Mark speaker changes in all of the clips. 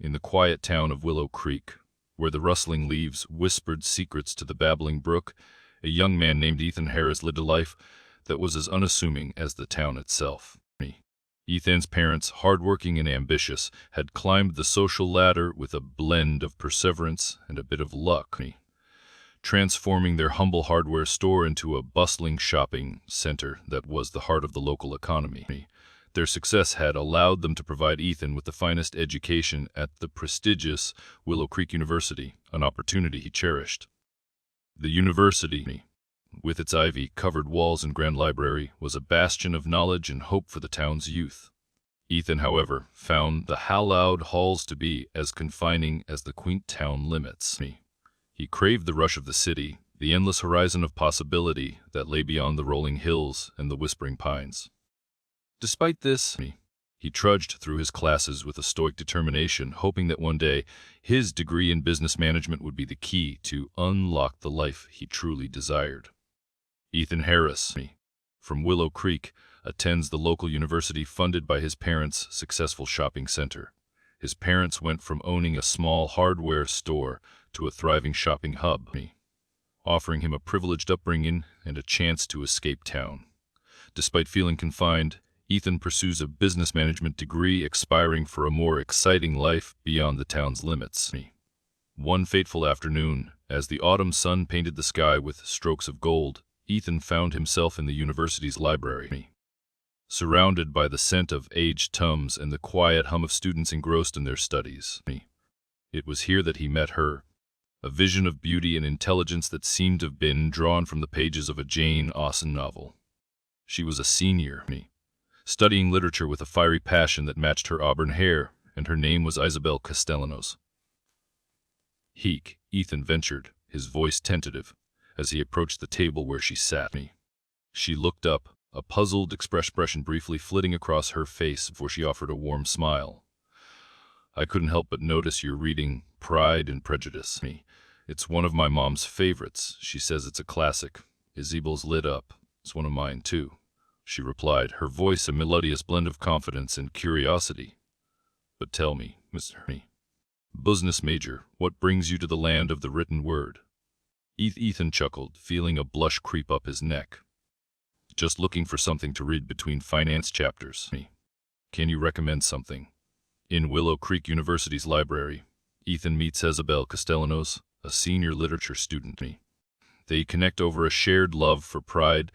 Speaker 1: In the quiet town of Willow Creek, where the rustling leaves whispered secrets to the babbling brook, a young man named Ethan Harris lived a life that was as unassuming as the town itself. Ethan's parents, hardworking and ambitious, had climbed the social ladder with a blend of perseverance and a bit of luck, transforming their humble hardware store into a bustling shopping center that was the heart of the local economy. Their success had allowed them to provide Ethan with the finest education at the prestigious Willow Creek University, an opportunity he cherished. The university, with its ivy-covered walls and grand library, was a bastion of knowledge and hope for the town's youth. Ethan, however, found the hallowed halls to be as confining as the quaint town limits. He craved the rush of the city, the endless horizon of possibility that lay beyond the rolling hills and the whispering pines. Despite this, he trudged through his classes with a stoic determination, hoping that one day his degree in business management would be the key to unlock the life he truly desired. Ethan Harris, from Willow Creek, attends the local university funded by his parents' successful shopping center. His parents went from owning a small hardware store to a thriving shopping hub, offering him a privileged upbringing and a chance to escape town. Despite feeling confined, Ethan pursues a business management degree, aspiring for a more exciting life beyond the town's limits. One fateful afternoon, as the autumn sun painted the sky with strokes of gold, Ethan found himself in the university's library. Surrounded by the scent of aged tums and the quiet hum of students engrossed in their studies. It was here that he met her, a vision of beauty and intelligence that seemed to have been drawn from the pages of a Jane Austen novel. She was a senior, studying literature with a fiery passion that matched her auburn hair, and her name was Isabel Castellanos. Ethan ventured, his voice tentative, as he approached the table where she sat. She looked up, a puzzled expression briefly flitting across her face before she offered a warm smile. "I couldn't help but notice you're reading Pride and Prejudice. It's one of my mom's favorites. She says it's a classic." Isabel's lit up. "It's one of mine, too," she replied, her voice a melodious blend of confidence and curiosity. "But tell me, Mr. Business major, what brings you to the land of the written word?" Ethan chuckled, feeling a blush creep up his neck. "Just looking for something to read between finance chapters." "Can you recommend something?" In Willow Creek University's library, Ethan meets Isabel Castellanos, a senior literature student. They connect over a shared love for Pride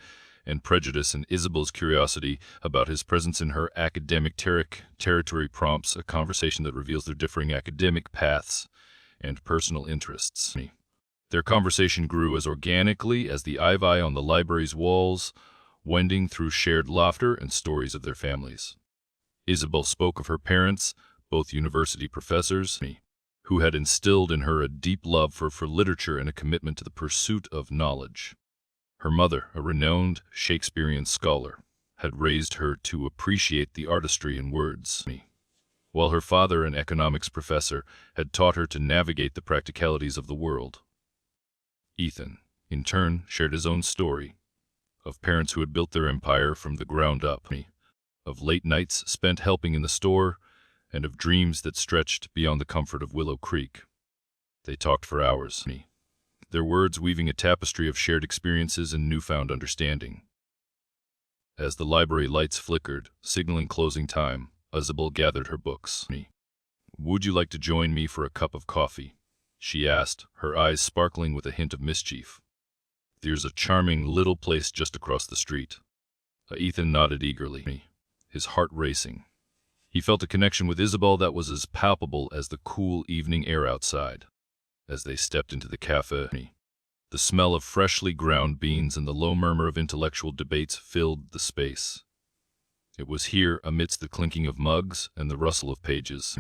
Speaker 1: and Prejudice, and Isabel's curiosity about his presence in her academic territory prompts a conversation that reveals their differing academic paths and personal interests. Their conversation grew as organically as the ivy on the library's walls, wending through shared laughter and stories of their families. Isabel spoke of her parents, both university professors, who had instilled in her a deep love for literature and a commitment to the pursuit of knowledge. Her mother, a renowned Shakespearean scholar, had raised her to appreciate the artistry in words, while her father, an economics professor, had taught her to navigate the practicalities of the world. Ethan, in turn, shared his own story, of parents who had built their empire from the ground up, of late nights spent helping in the store, and of dreams that stretched beyond the comfort of Willow Creek. They talked for hours, their words weaving a tapestry of shared experiences and newfound understanding. As the library lights flickered, signaling closing time, Isabel gathered her books. "Would you like to join me for a cup of coffee?" she asked, her eyes sparkling with a hint of mischief. "There's a charming little place just across the street." Ethan nodded eagerly, his heart racing. He felt a connection with Isabel that was as palpable as the cool evening air outside. As they stepped into the cafe, the smell of freshly ground beans and the low murmur of intellectual debates filled the space. It was here, amidst the clinking of mugs and the rustle of pages,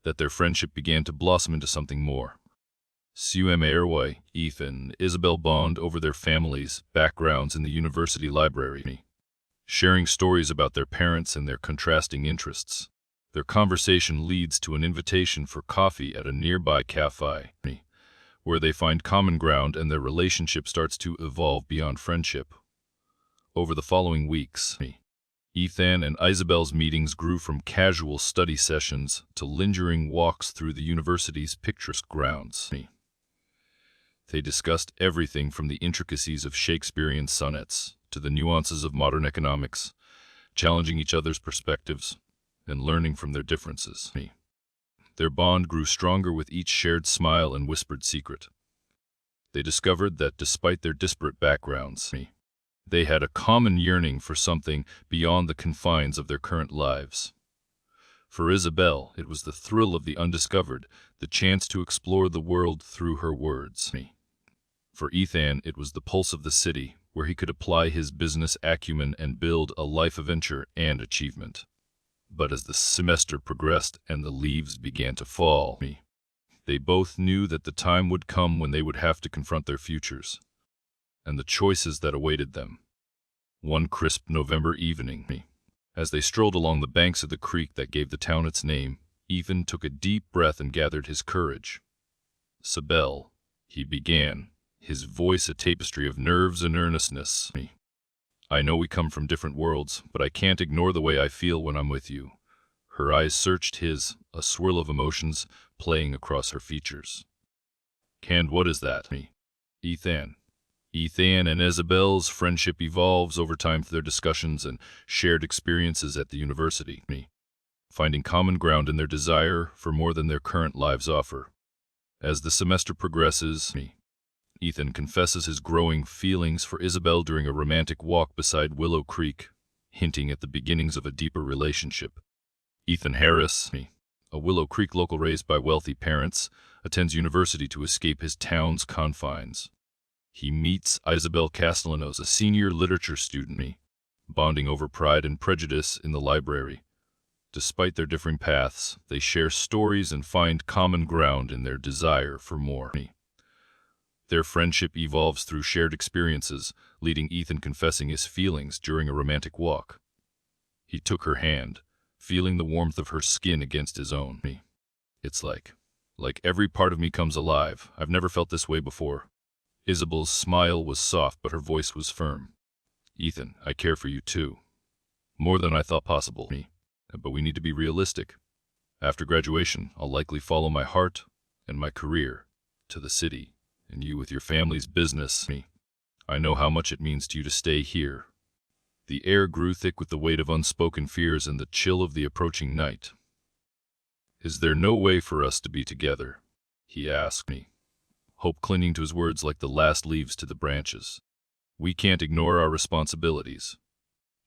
Speaker 1: that their friendship began to blossom into something more. Ethan and Isabel bond over their families' backgrounds in the university library, sharing stories about their parents and their contrasting interests. Their conversation leads to an invitation for coffee at a nearby cafe, where they find common ground and their relationship starts to evolve beyond friendship. Over the following weeks, Ethan and Isabel's meetings grew from casual study sessions to lingering walks through the university's picturesque grounds. They discussed everything from the intricacies of Shakespearean sonnets to the nuances of modern economics, challenging each other's perspectives and learning from their differences. Their bond grew stronger with each shared smile and whispered secret. They discovered that despite their disparate backgrounds, they had a common yearning for something beyond the confines of their current lives. For Isabel, it was the thrill of the undiscovered, the chance to explore the world through her words. For Ethan, it was the pulse of the city, where he could apply his business acumen and build a life of adventure and achievement. But as the semester progressed and the leaves began to fall, they both knew that the time would come when they would have to confront their futures and the choices that awaited them. One crisp November evening, as they strolled along the banks of the creek that gave the town its name, Ethan took a deep breath and gathered his courage. "Sybil," he began, his voice a tapestry of nerves and earnestness. "I know we come from different worlds, but I can't ignore the way I feel when I'm with you." Her eyes searched his, a swirl of emotions playing across her features. "And what is that?" Ethan. Ethan and Isabel's friendship evolves over time through their discussions and shared experiences at the university, finding common ground in their desire for more than their current lives offer. As the semester progresses, Ethan confesses his growing feelings for Isabel during a romantic walk beside Willow Creek, hinting at the beginnings of a deeper relationship. Ethan Harris, a Willow Creek local raised by wealthy parents, attends university to escape his town's confines. He meets Isabel Castellanos, a senior literature student, bonding over Pride and Prejudice in the library. Despite their differing paths, they share stories and find common ground in their desire for more. Their friendship evolves through shared experiences, leading Ethan confessing his feelings during a romantic walk. He took her hand, feeling the warmth of her skin against his own. "It's like every part of me comes alive. I've never felt this way before." Isabel's smile was soft, but her voice was firm. "Ethan, I care for you too. More than I thought possible. But we need to be realistic. After graduation, I'll likely follow my heart and my career to the city, and you with your family's business. I know how much it means to you to stay here." The air grew thick with the weight of unspoken fears and the chill of the approaching night. "Is there no way for us to be together?" he asked me, hope clinging to his words like the last leaves to the branches. "We can't ignore our responsibilities,"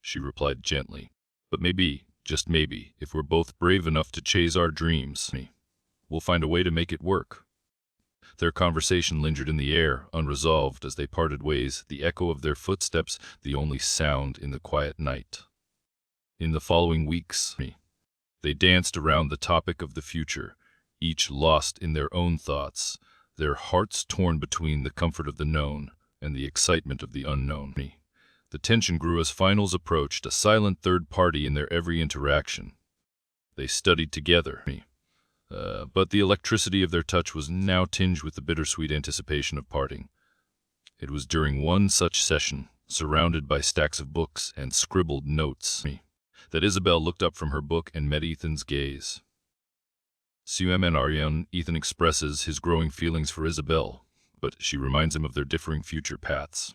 Speaker 1: she replied gently. "But maybe, just maybe, if we're both brave enough to chase our dreams, we'll find a way to make it work." Their conversation lingered in the air, unresolved as they parted ways, the echo of their footsteps the only sound in the quiet night. In the following weeks, they danced around the topic of the future, each lost in their own thoughts, their hearts torn between the comfort of the known and the excitement of the unknown. The tension grew as finals approached, a silent third party in their every interaction. They studied together, but the electricity of their touch was now tinged with the bittersweet anticipation of parting. It was during one such session, surrounded by stacks of books and scribbled notes, that Isabel looked up from her book and met Ethan's gaze. Ethan expresses his growing feelings for Isabel, but she reminds him of their differing future paths.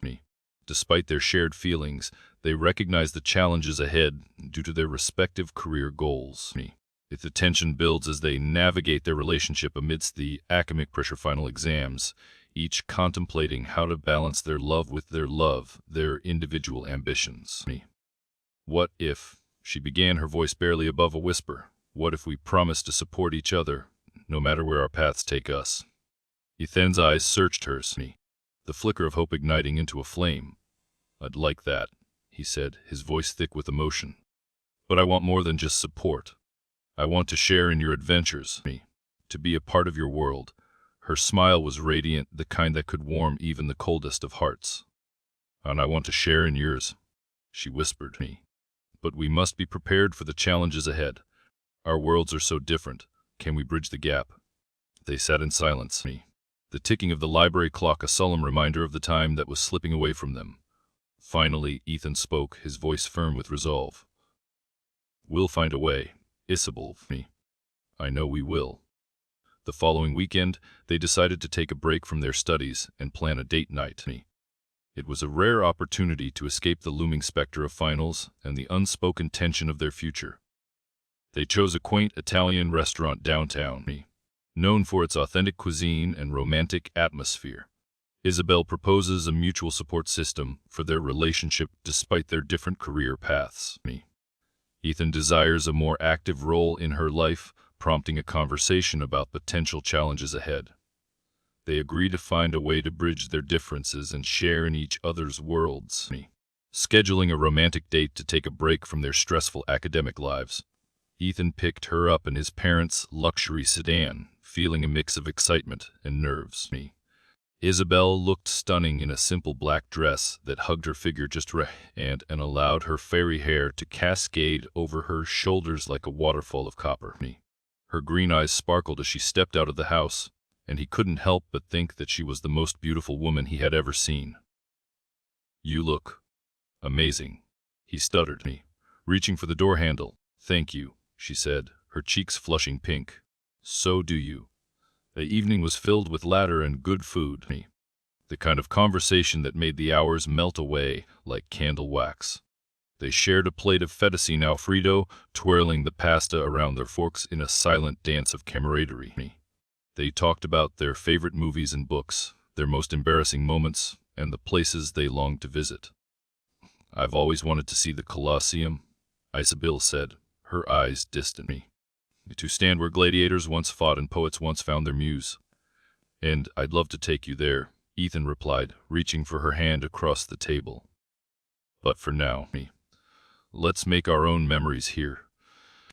Speaker 1: Despite their shared feelings, they recognize the challenges ahead due to their respective career goals. The tension builds as they navigate their relationship amidst the academic pressure final exams, each contemplating how to balance their love with their individual ambitions. "What if," she began, her voice barely above a whisper, "what if we promise to support each other, no matter where our paths take us?" Ethan's eyes searched hers, the flicker of hope igniting into a flame. "I'd like that," he said, his voice thick with emotion. "But I want more than just support. I want to share in your adventures, to be a part of your world." Her smile was radiant, the kind that could warm even the coldest of hearts. "And I want to share in yours," she whispered. "But we must be prepared for the challenges ahead. Our worlds are so different. Can we bridge the gap?" They sat in silence, the ticking of the library clock a solemn reminder of the time that was slipping away from them. Finally, Ethan spoke, his voice firm with resolve. We'll find a way, Isabel. Me. I know we will. The following weekend, they decided to take a break from their studies and plan a date night. Me. It was a rare opportunity to escape the looming specter of finals and the unspoken tension of their future. They chose a quaint Italian restaurant downtown, known for its authentic cuisine and romantic atmosphere. Isabel proposes a mutual support system for their relationship despite their different career paths. Ethan desires a more active role in her life, prompting a conversation about potential challenges ahead. They agree to find a way to bridge their differences and share in each other's worlds. Scheduling a romantic date to take a break from their stressful academic lives. Ethan picked her up in his parents' luxury sedan, feeling a mix of excitement and nerves. Isabel looked stunning in a simple black dress that hugged her figure just right and allowed her fairy hair to cascade over her shoulders like a waterfall of copper. Her green eyes sparkled as she stepped out of the house, and he couldn't help but think that she was the most beautiful woman he had ever seen. "You look amazing," he stuttered, reaching for the door handle. "Thank you," she said, her cheeks flushing pink. "So do you." The evening was filled with laughter and good food, the kind of conversation that made the hours melt away like candle wax. They shared a plate of fettuccine Alfredo, twirling the pasta around their forks in a silent dance of camaraderie. They talked about their favorite movies and books, their most embarrassing moments, and the places they longed to visit. "I've always wanted to see the Colosseum," Isabel said, her eyes distant. "To stand where gladiators once fought and poets once found their muse." "And I'd love to take you there," Ethan replied, reaching for her hand across the table. "But for now, let's make our own memories here."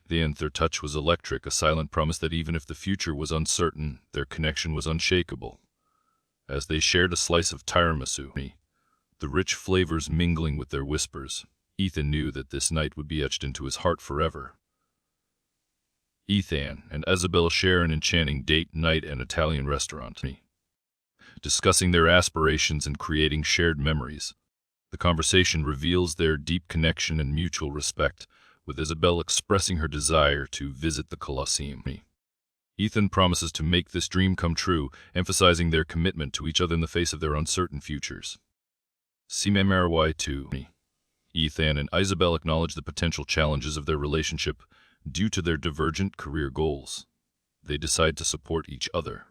Speaker 1: Their touch was electric, a silent promise that even if the future was uncertain, their connection was unshakable. As they shared a slice of tiramisu, the rich flavors mingling with their whispers, Ethan knew that this night would be etched into his heart forever. Ethan and Isabel share an enchanting date night at an Italian restaurant, discussing their aspirations and creating shared memories. The conversation reveals their deep connection and mutual respect, with Isabel expressing her desire to visit the Colosseum. Ethan promises to make this dream come true, emphasizing their commitment to each other in the face of their uncertain futures. CMRY2. Ethan and Isabel acknowledge the potential challenges of their relationship due to their divergent career goals. They decide to support each other,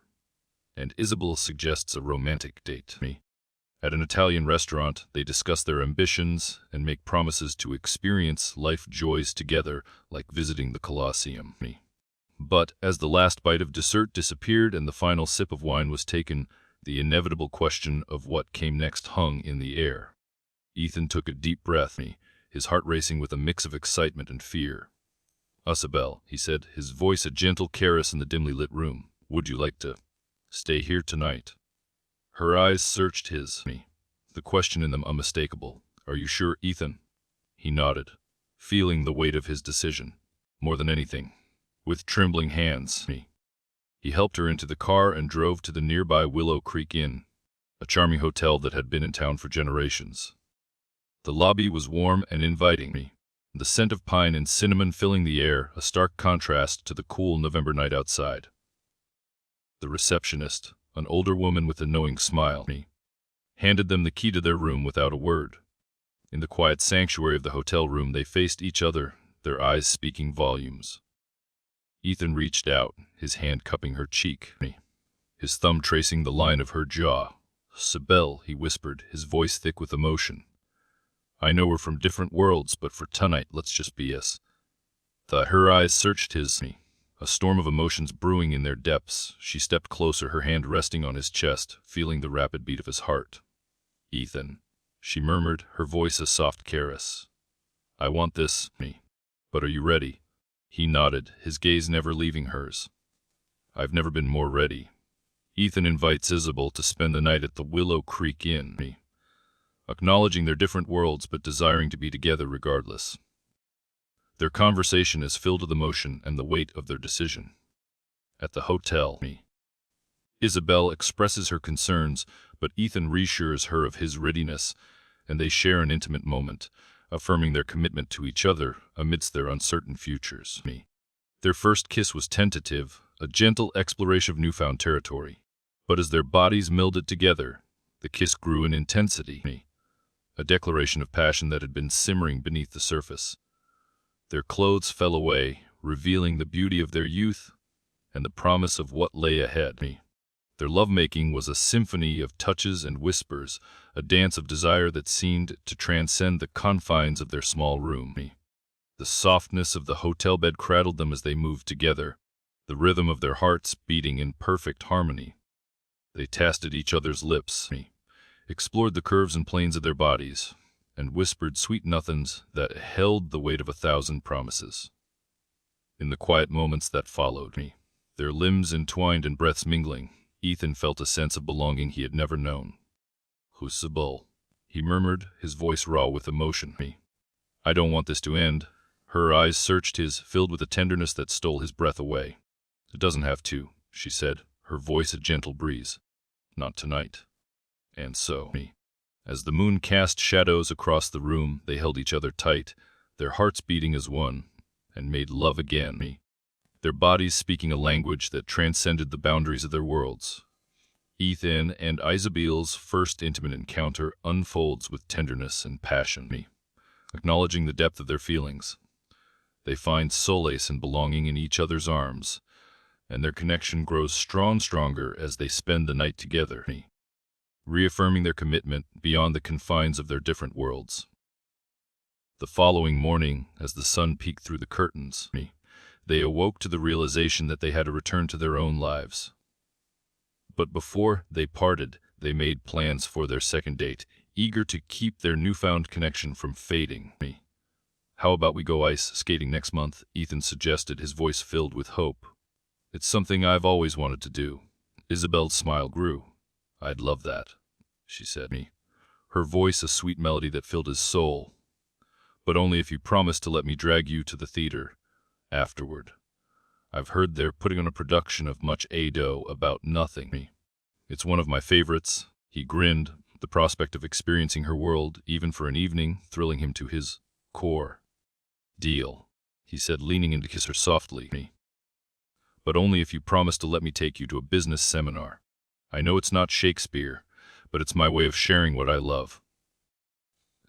Speaker 1: and Isabel suggests a romantic date. At an Italian restaurant, they discuss their ambitions and make promises to experience life joys together, like visiting the Colosseum. But as the last bite of dessert disappeared and the final sip of wine was taken, the inevitable question of what came next hung in the air. Ethan took a deep breath, his heart racing with a mix of excitement and fear. "Isabel," he said, his voice a gentle caress in the dimly lit room, "would you like to stay here tonight?" Her eyes searched his, the question in them unmistakable. "Are you sure, Ethan?" He nodded, feeling the weight of his decision. More than anything, with trembling hands, he helped her into the car and drove to the nearby Willow Creek Inn, a charming hotel that had been in town for generations. The lobby was warm and inviting, the scent of pine and cinnamon filling the air, a stark contrast to the cool November night outside. The receptionist, an older woman with a knowing smile, handed them the key to their room without a word. In the quiet sanctuary of the hotel room, they faced each other, their eyes speaking volumes. Ethan reached out, his hand cupping her cheek, his thumb tracing the line of her jaw. "Isabel," he whispered, his voice thick with emotion. "I know we're from different worlds, but for tonight, let's just be us." Her eyes searched his, a storm of emotions brewing in their depths. She stepped closer, her hand resting on his chest, feeling the rapid beat of his heart. "Ethan," she murmured, her voice a soft caress. "I want this, but are you ready?" He nodded, his gaze never leaving hers. "I've never been more ready." Ethan invites Isabel to spend the night at the Willow Creek Inn, acknowledging their different worlds but desiring to be together regardless. Their conversation is filled with emotion and the weight of their decision. At the hotel, Isabel expresses her concerns, but Ethan reassures her of his readiness, and they share an intimate moment, affirming their commitment to each other amidst their uncertain futures. Their first kiss was tentative, a gentle exploration of newfound territory. But as their bodies melded together, the kiss grew in intensity, a declaration of passion that had been simmering beneath the surface. Their clothes fell away, revealing the beauty of their youth and the promise of what lay ahead. Their lovemaking was a symphony of touches and whispers, a dance of desire that seemed to transcend the confines of their small room. The softness of the hotel bed cradled them as they moved together, the rhythm of their hearts beating in perfect harmony. They tasted each other's lips, explored the curves and planes of their bodies, and whispered sweet nothings that held the weight of 1,000 promises. In the quiet moments that followed, their limbs entwined and breaths mingling, Ethan felt a sense of belonging he had never known. "Husabul," he murmured, his voice raw with emotion. "I don't want this to end." Her eyes searched his, filled with a tenderness that stole his breath away. "It doesn't have to," she said, her voice a gentle breeze. "Not tonight." And so, as the moon cast shadows across the room, they held each other tight, their hearts beating as one, and made love again, their bodies speaking a language that transcended the boundaries of their worlds. Ethan and Isabel's first intimate encounter unfolds with tenderness and passion, acknowledging the depth of their feelings. They find solace and belonging in each other's arms, and their connection grows stronger as they spend the night together, reaffirming their commitment beyond the confines of their different worlds. The following morning, as the sun peeked through the curtains, they awoke to the realization that they had to return to their own lives. But before they parted, they made plans for their second date, eager to keep their newfound connection from fading. "How about we go ice skating next month?" Ethan suggested, his voice filled with hope. "It's something I've always wanted to do." Isabel's smile grew. "I'd love that," she said, her voice a sweet melody that filled his soul. "But only if you promise to let me drag you to the theater afterward. I've heard they're putting on a production of Much Ado About Nothing. It's one of my favorites." He grinned, the prospect of experiencing her world, even for an evening, thrilling him to his core. "Deal," he said, leaning in to kiss her softly. "But only if you promise to let me take you to a business seminar. I know it's not Shakespeare, but it's my way of sharing what I love."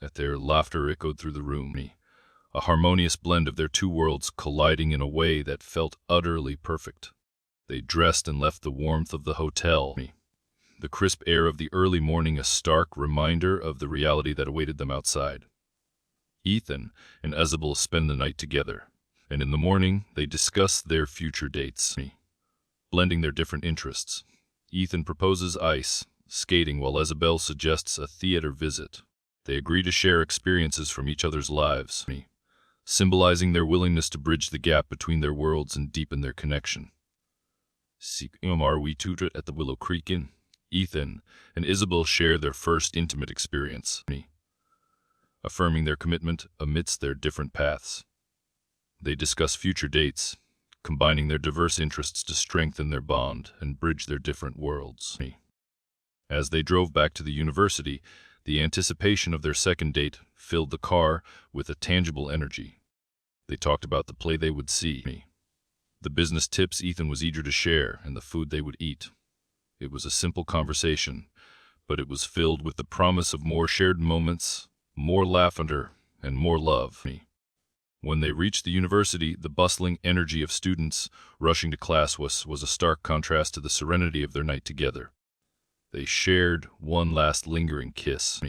Speaker 1: At their laughter echoed through the room, a harmonious blend of their two worlds colliding in a way that felt utterly perfect. They dressed and left the warmth of the hotel, the crisp air of the early morning a stark reminder of the reality that awaited them outside. Ethan and Isabel spend the night together, and in the morning they discuss their future dates, blending their different interests. Ethan proposes ice skating while Isabel suggests a theater visit. They agree to share experiences from each other's lives, symbolizing their willingness to bridge the gap between their worlds and deepen their connection. "Are we tutored at the Willow Creek Inn?" Ethan and Isabel share their first intimate experience, affirming their commitment amidst their different paths. They discuss future dates, combining their diverse interests to strengthen their bond and bridge their different worlds. As they drove back to the university, the anticipation of their second date filled the car with a tangible energy. They talked about the play they would see, the business tips Ethan was eager to share, and the food they would eat. It was a simple conversation, but it was filled with the promise of more shared moments, more laughter, and more love. When they reached the university, the bustling energy of students rushing to class was a stark contrast to the serenity of their night together. They shared one last lingering kiss,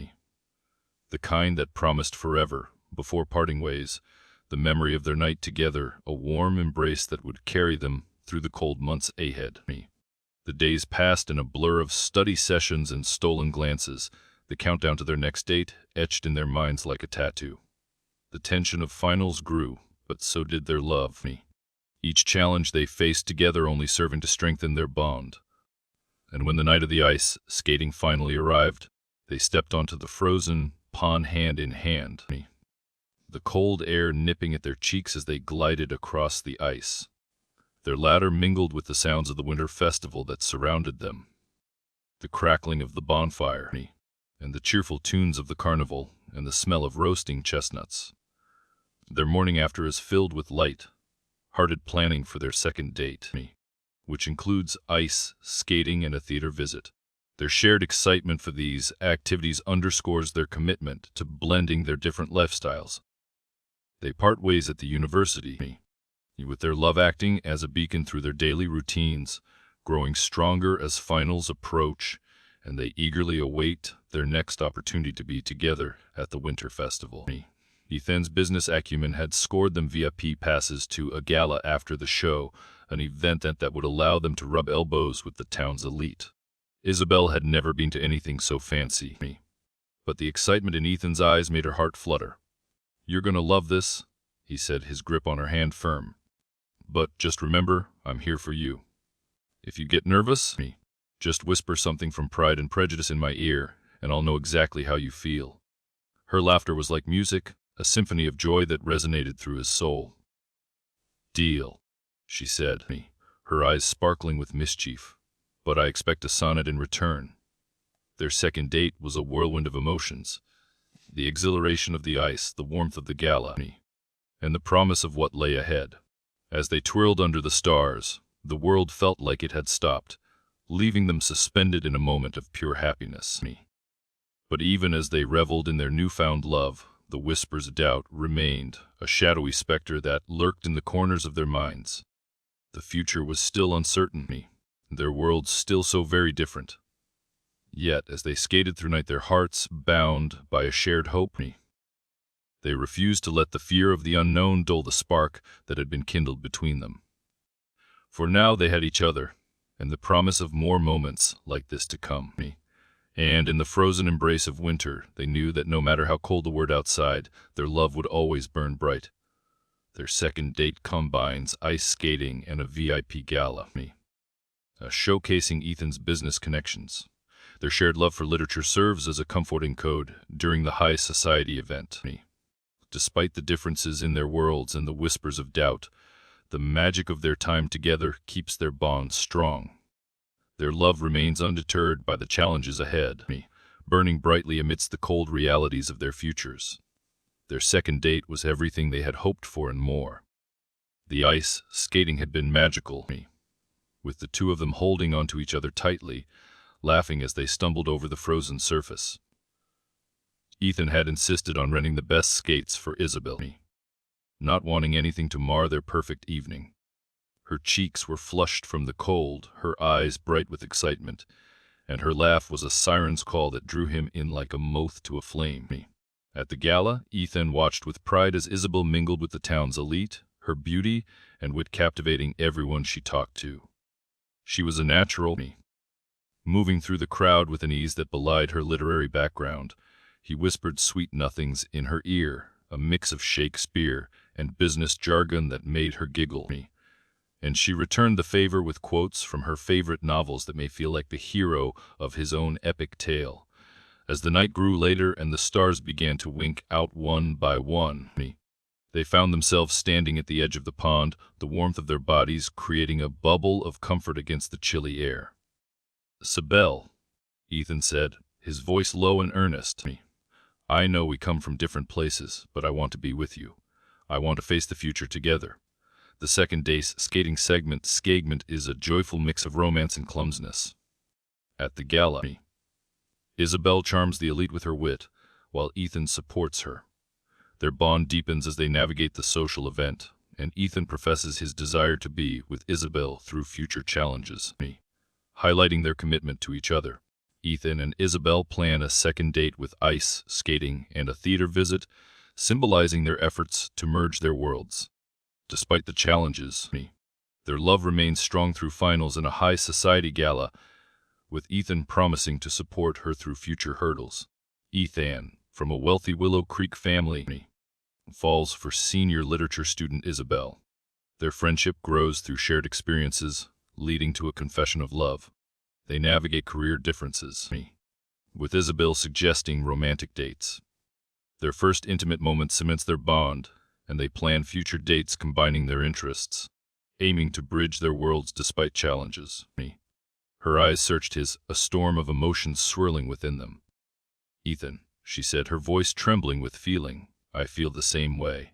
Speaker 1: the kind that promised forever, before parting ways, the memory of their night together, a warm embrace that would carry them through the cold months ahead. The days passed in a blur of study sessions and stolen glances, the countdown to their next date etched in their minds like a tattoo. The tension of finals grew, but so did their love. Each challenge they faced together only serving to strengthen their bond. And when the night of the ice skating finally arrived, they stepped onto the frozen pond hand in hand, the cold air nipping at their cheeks as they glided across the ice. Their laughter mingled with the sounds of the winter festival that surrounded them. The crackling of the bonfire and the cheerful tunes of the carnival and the smell of roasting chestnuts. Their morning after is filled with light-hearted planning for their second date, which includes ice, skating, and a theater visit. Their shared excitement for these activities underscores their commitment to blending their different lifestyles. They part ways at the university, with their love acting as a beacon through their daily routines, growing stronger as finals approach, and they eagerly await their next opportunity to be together at the winter festival. Ethan's business acumen had scored them VIP passes to a gala after the show, an event that would allow them to rub elbows with the town's elite. Isabel had never been to anything so fancy, but the excitement in Ethan's eyes made her heart flutter. "You're gonna love this," he said, his grip on her hand firm. "But just remember, I'm here for you. If you get nervous, just whisper something from Pride and Prejudice in my ear, and I'll know exactly how you feel." Her laughter was like music, a symphony of joy that resonated through his soul. "Deal," she said, her eyes sparkling with mischief. "But I expect a sonnet in return." Their second date was a whirlwind of emotions. The exhilaration of the ice, the warmth of the gala, and the promise of what lay ahead. As they twirled under the stars, the world felt like it had stopped, leaving them suspended in a moment of pure happiness. But even as they reveled in their newfound love, the whispers of doubt remained, a shadowy specter that lurked in the corners of their minds. The future was still uncertain, their worlds still so very different. Yet, as they skated through night, their hearts bound by a shared hope, they refused to let the fear of the unknown dull the spark that had been kindled between them. For now they had each other, and the promise of more moments like this to come. And in the frozen embrace of winter, they knew that no matter how cold the word outside, their love would always burn bright. Their second date combines ice skating and a VIP gala, showcasing Ethan's business connections. Their shared love for literature serves as a comforting code during the high society event. Despite the differences in their worlds and the whispers of doubt, the magic of their time together keeps their bond strong. Their love remains undeterred by the challenges ahead, burning brightly amidst the cold realities of their futures. Their second date was everything they had hoped for and more. The ice skating had been magical, with the two of them holding onto each other tightly, laughing as they stumbled over the frozen surface. Ethan had insisted on renting the best skates for Isabel, not wanting anything to mar their perfect evening. Her cheeks were flushed from the cold, her eyes bright with excitement, and her laugh was a siren's call that drew him in like a moth to a flame. At the gala, Ethan watched with pride as Isabel mingled with the town's elite, her beauty and wit captivating everyone she talked to. She was a natural, moving through the crowd with an ease that belied her literary background. He whispered sweet nothings in her ear, a mix of Shakespeare and business jargon that made her giggle. And she returned the favor with quotes from her favorite novels that may feel like the hero of his own epic tale. As the night grew later and the stars began to wink out one by one, they found themselves standing at the edge of the pond, the warmth of their bodies creating a bubble of comfort against the chilly air. "Isabel," Ethan said, his voice low and earnest, "I know we come from different places, but I want to be with you. I want to face the future together." The second day's skating segment is a joyful mix of romance and clumsiness. At the gala, Isabel charms the elite with her wit, while Ethan supports her. Their bond deepens as they navigate the social event, and Ethan professes his desire to be with Isabel through future challenges, highlighting their commitment to each other. Ethan and Isabel plan a second date with ice skating and a theater visit, symbolizing their efforts to merge their worlds. Despite the challenges, their love remains strong through finals and a high society gala, with Ethan promising to support her through future hurdles. Ethan, from a wealthy Willow Creek family, falls for senior literature student Isabel. Their friendship grows through shared experiences, leading to a confession of love. They navigate career differences, with Isabel suggesting romantic dates. Their first intimate moment cements their bond, and they plan future dates combining their interests, aiming to bridge their worlds despite challenges. Her eyes searched his, a storm of emotions swirling within them. "Ethan, she said, her voice trembling with feeling. I feel the same way.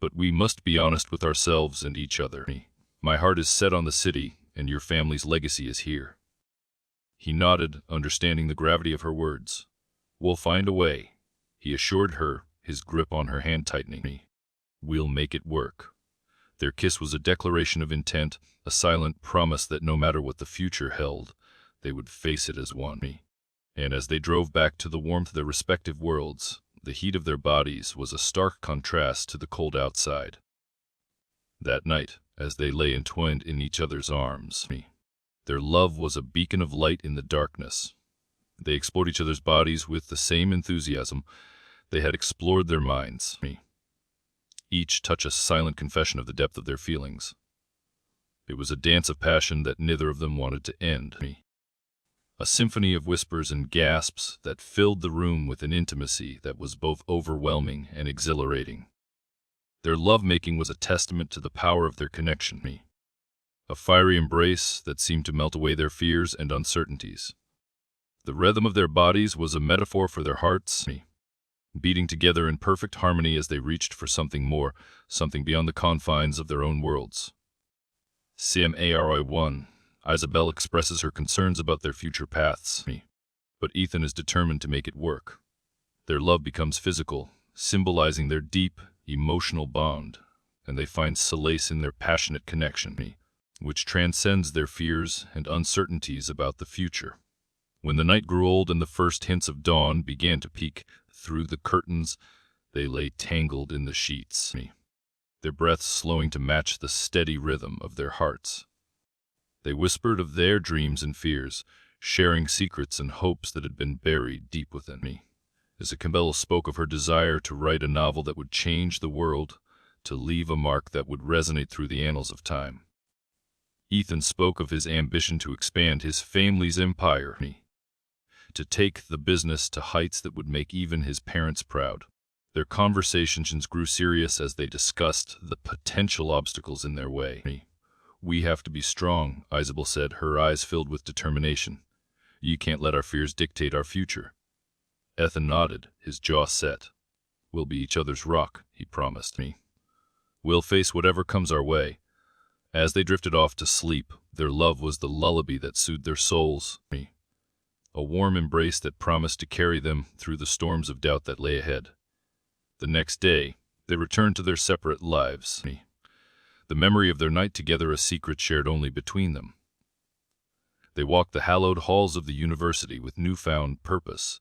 Speaker 1: But we must be honest with ourselves and each other. My heart is set on the city, and your family's legacy is here. He nodded, understanding the gravity of her words. We'll find a way, he assured her, his grip on her hand tightening. We'll make it work. Their kiss was a declaration of intent, a silent promise that no matter what the future held, they would face it as one. And as they drove back to the warmth of their respective worlds, the heat of their bodies was a stark contrast to the cold outside. That night, as they lay entwined in each other's arms, their love was a beacon of light in the darkness. They explored each other's bodies with the same enthusiasm they had explored their minds. Each touch a silent confession of the depth of their feelings. It was a dance of passion that neither of them wanted to end. A symphony of whispers and gasps that filled the room with an intimacy that was both overwhelming and exhilarating. Their lovemaking was a testament to the power of their connection. A fiery embrace that seemed to melt away their fears and uncertainties. The rhythm of their bodies was a metaphor for their hearts, beating together in perfect harmony as they reached for something more, something beyond the confines of their own worlds. Part1. Isabel expresses her concerns about their future paths, but Ethan is determined to make it work. Their love becomes physical, symbolizing their deep, emotional bond, and they find solace in their passionate connection, which transcends their fears and uncertainties about the future. When the night grew old and the first hints of dawn began to peek through the curtains, they lay tangled in the sheets, their breaths slowing to match the steady rhythm of their hearts. They whispered of their dreams and fears, sharing secrets and hopes that had been buried deep within me. Isabel spoke of her desire to write a novel that would change the world, to leave a mark that would resonate through the annals of time. Ethan spoke of his ambition to expand his family's empire, to take the business to heights that would make even his parents proud. Their conversations grew serious as they discussed the potential obstacles in their way. We have to be strong, Isabel said, her eyes filled with determination. You can't let our fears dictate our future. Ethan nodded, his jaw set. We'll be each other's rock, he promised me. We'll face whatever comes our way. As they drifted off to sleep, their love was the lullaby that soothed their souls, a warm embrace that promised to carry them through the storms of doubt that lay ahead. The next day, they returned to their separate lives, the memory of their night together a secret shared only between them. They walked the hallowed halls of the university with newfound purpose,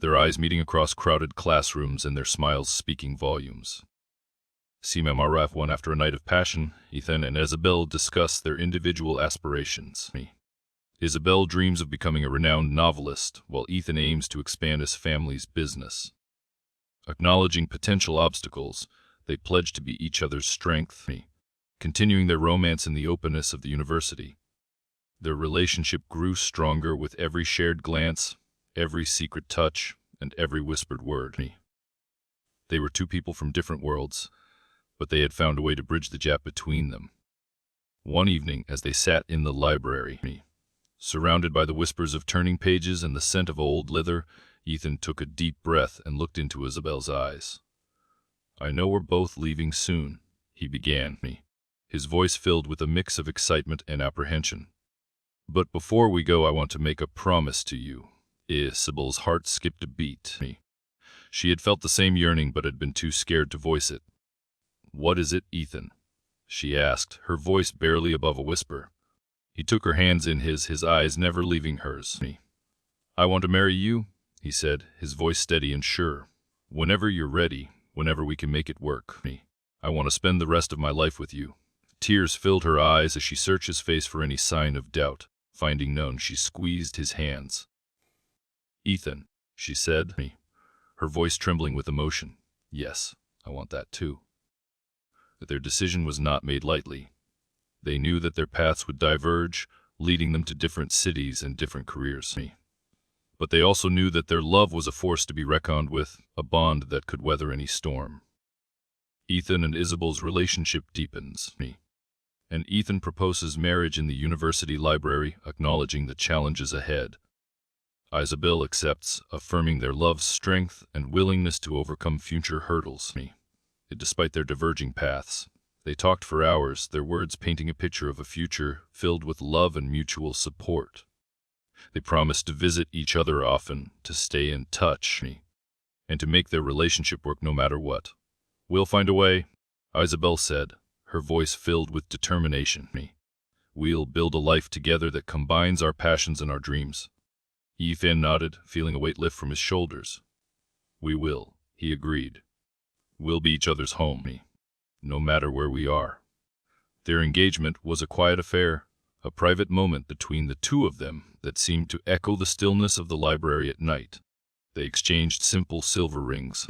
Speaker 1: their eyes meeting across crowded classrooms and their smiles speaking volumes. Part1. After a night of passion, Ethan and Isabel discuss their individual aspirations. Isabel dreams of becoming a renowned novelist, while Ethan aims to expand his family's business. Acknowledging potential obstacles, they pledge to be each other's strength, continuing their romance in the openness of the university. Their relationship grew stronger with every shared glance, every secret touch, and every whispered word. They were two people from different worlds, but they had found a way to bridge the gap between them. One evening, as they sat in the library, surrounded by the whispers of turning pages and the scent of old leather, Ethan took a deep breath and looked into Isabel's eyes. I know we're both leaving soon, he began, his voice filled with a mix of excitement and apprehension. But before we go, I want to make a promise to you. Isabel's heart skipped a beat. She had felt the same yearning but had been too scared to voice it. What is it, Ethan? She asked, her voice barely above a whisper. He took her hands in his eyes never leaving hers. I want to marry you, he said, his voice steady and sure. Whenever you're ready, whenever we can make it work. I want to spend the rest of my life with you. Tears filled her eyes as she searched his face for any sign of doubt. Finding none, she squeezed his hands. Ethan, she said, her voice trembling with emotion. Yes, I want that too. But their decision was not made lightly. They knew that their paths would diverge, leading them to different cities and different careers. But they also knew that their love was a force to be reckoned with, a bond that could weather any storm. Ethan and Isabel's relationship deepens, and Ethan proposes marriage in the university library, acknowledging the challenges ahead. Isabel accepts, affirming their love's strength and willingness to overcome future hurdles. Despite their diverging paths, they talked for hours, their words painting a picture of a future filled with love and mutual support. They promised to visit each other often, to stay in touch, and to make their relationship work no matter what. "We'll find a way," Isabel said, her voice filled with determination. "We'll build a life together that combines our passions and our dreams." Ethan nodded, feeling a weight lift from his shoulders. "We will," he agreed. "We'll be each other's home, no matter where we are." Their engagement was a quiet affair, a private moment between the two of them that seemed to echo the stillness of the library at night. They exchanged simple silver rings,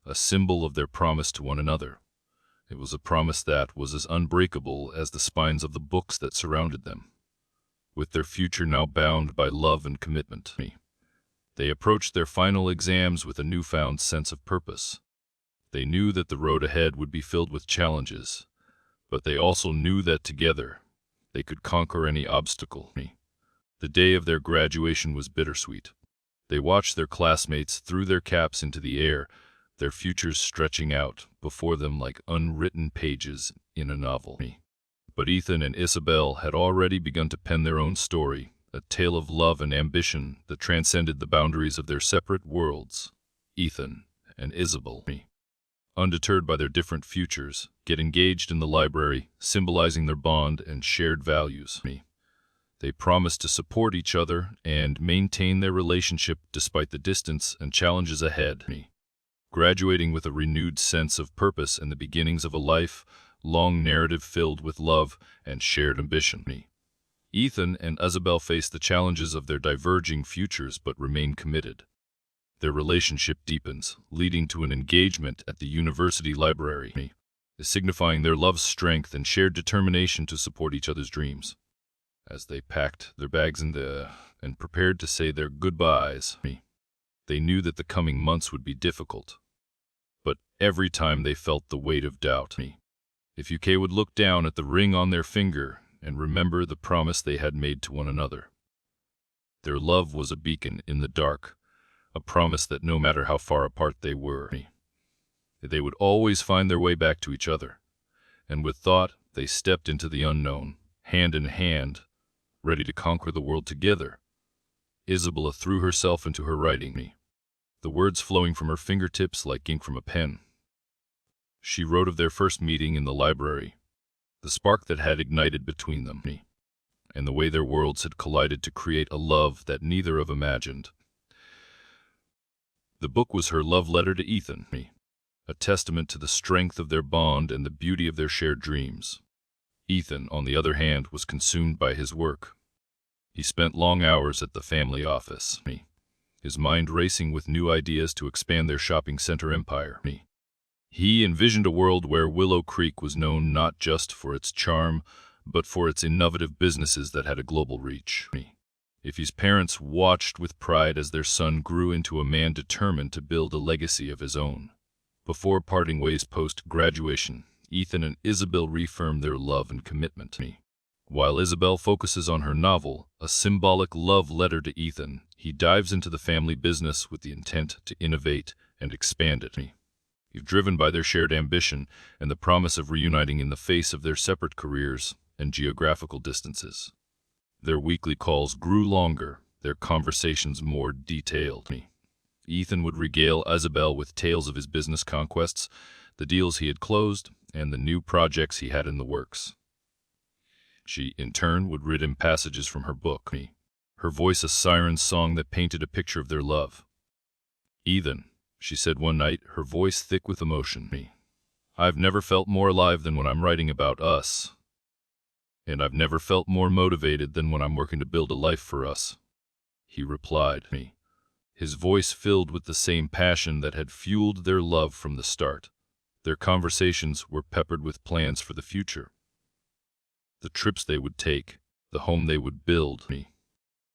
Speaker 1: a symbol of their promise to one another. It was a promise that was as unbreakable as the spines of the books that surrounded them. With their future now bound by love and commitment, they approached their final exams with a newfound sense of purpose. They knew that the road ahead would be filled with challenges, but they also knew that together they could conquer any obstacle. The day of their graduation was bittersweet. They watched their classmates throw their caps into the air, their futures stretching out before them like unwritten pages in a novel. But Ethan and Isabel had already begun to pen their own story, a tale of love and ambition that transcended the boundaries of their separate worlds. Ethan and Isabel, undeterred by their different futures, get engaged in the library, symbolizing their bond and shared values. They promised to support each other and maintain their relationship despite the distance and challenges ahead. Graduating with a renewed sense of purpose and the beginnings of a life-long narrative filled with love and shared ambition. Ethan and Isabel faced the challenges of their diverging futures but remain committed. Their relationship deepens, leading to an engagement at the university library, signifying their love's strength and shared determination to support each other's dreams. As they packed their bags and prepared to say their goodbyes, they knew that the coming months would be difficult. But every time they felt the weight of doubt, if UK would look down at the ring on their finger and remember the promise they had made to one another. Their love was a beacon in the dark, a promise that no matter how far apart they were, they would always find their way back to each other. And with thought, they stepped into the unknown, hand in hand, ready to conquer the world together. Isabella threw herself into her writing, the words flowing from her fingertips like ink from a pen. She wrote of their first meeting in the library, the spark that had ignited between them, and the way their worlds had collided to create a love that neither of imagined. The book was her love letter to Ethan, a testament to the strength of their bond and the beauty of their shared dreams. Ethan, on the other hand, was consumed by his work. He spent long hours at the family office, his mind racing with new ideas to expand their shopping center empire. He envisioned a world where Willow Creek was known not just for its charm, but for its innovative businesses that had a global reach. If his parents watched with pride as their son grew into a man determined to build a legacy of his own. Before parting ways post-graduation, Ethan and Isabel reaffirmed their love and commitment. While Isabel focuses on her novel, a symbolic love letter to Ethan, he dives into the family business with the intent to innovate and expand it. Driven by their shared ambition and the promise of reuniting in the face of their separate careers and geographical distances. Their weekly calls grew longer, their conversations more detailed. Ethan would regale Isabel with tales of his business conquests, the deals he had closed, and the new projects he had in the works. She, in turn, would read him passages from her book, her voice a siren song that painted a picture of their love. "Ethan," she said one night, her voice thick with emotion, "I've never felt more alive than when I'm writing about us. And I've never felt more motivated than when I'm working to build a life for us," he replied, his voice filled with the same passion that had fueled their love from the start. Their conversations were peppered with plans for the future. The trips they would take, the home they would build,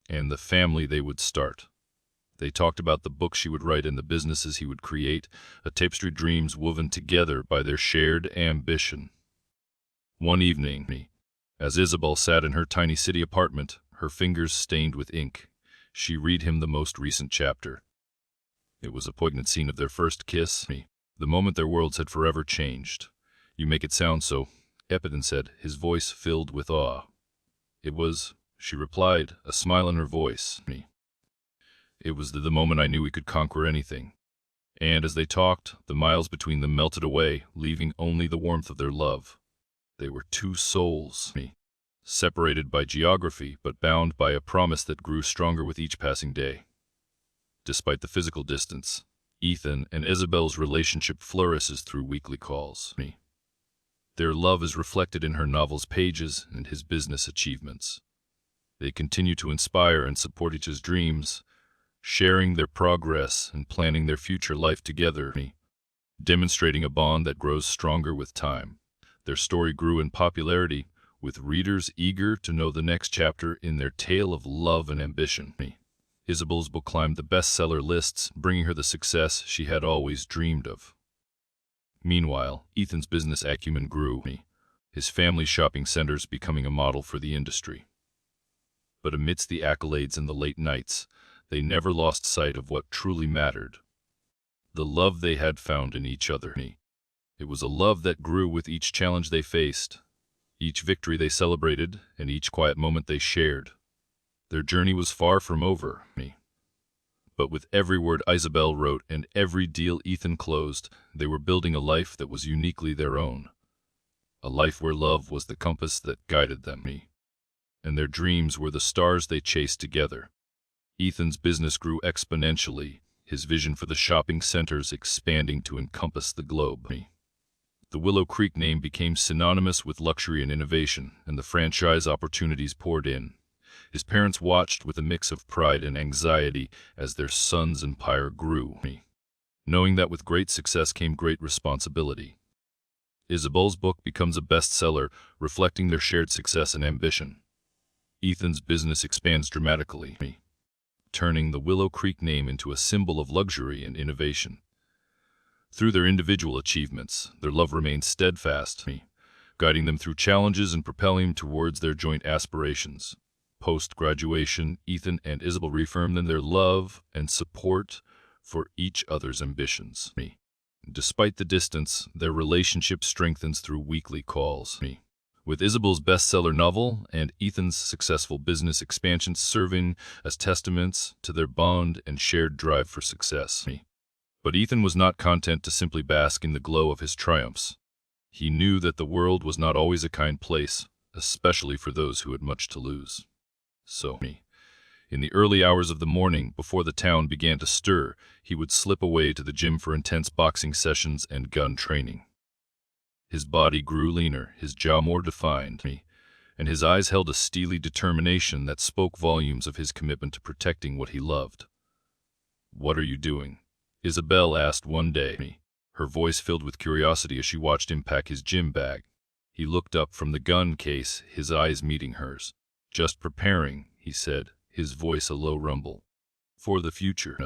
Speaker 1: and the family they would start. They talked about the books she would write and the businesses he would create, a tapestry dreams woven together by their shared ambition. One evening, as Isabel sat in her tiny city apartment, her fingers stained with ink, She read him the most recent chapter. It was a poignant scene of their first kiss, the moment their worlds had forever changed. "You make it sound so," Epidon said, his voice filled with awe. "It was," she replied, a smile in her voice. "It was the moment I knew we could conquer anything." And as they talked, the miles between them melted away, leaving only the warmth of their love. They were two souls, separated by geography, but bound by a promise that grew stronger with each passing day. Despite the physical distance, Ethan and Isabel's relationship flourishes through weekly calls. Their love is reflected in her novel's pages and his business achievements. They continue to inspire and support each other's dreams, sharing their progress and planning their future life together, demonstrating a bond that grows stronger with time. Their story grew in popularity, with readers eager to know the next chapter in their tale of love and ambition. Isabel's book climbed the bestseller lists, bringing her the success she had always dreamed of. Meanwhile, Ethan's business acumen grew, his family's shopping centers becoming a model for the industry. But amidst the accolades and the late nights, they never lost sight of what truly mattered: the love they had found in each other. It was a love that grew with each challenge they faced, each victory they celebrated, and each quiet moment they shared. Their journey was far from over, but with every word Isabel wrote and every deal Ethan closed, they were building a life that was uniquely their own. A life where love was the compass that guided them, and their dreams were the stars they chased together. Ethan's business grew exponentially, his vision for the shopping centers expanding to encompass the globe. The Willow Creek name became synonymous with luxury and innovation, and the franchise opportunities poured in. His parents watched with a mix of pride and anxiety as their son's empire grew, knowing that with great success came great responsibility. Isabel's book becomes a bestseller, reflecting their shared success and ambition. Ethan's business expands dramatically, turning the Willow Creek name into a symbol of luxury and innovation. Through their individual achievements, their love remains steadfast, guiding them through challenges and propelling them towards their joint aspirations. Post-graduation, Ethan and Isabel reaffirmed in their love and support for each other's ambitions. Despite the distance, their relationship strengthens through weekly calls. With Isabel's bestseller novel and Ethan's successful business expansion serving as testaments to their bond and shared drive for success. But Ethan was not content to simply bask in the glow of his triumphs. He knew that the world was not always a kind place, especially for those who had much to lose. So, in the early hours of the morning, before the town began to stir, he would slip away to the gym for intense boxing sessions and gun training. His body grew leaner, his jaw more defined, and his eyes held a steely determination that spoke volumes of his commitment to protecting what he loved. "What are you doing?" Isabel asked one day, her voice filled with curiosity as she watched him pack his gym bag. He looked up from the gun case, his eyes meeting hers. "Just preparing," he said, his voice a low rumble. "For the future."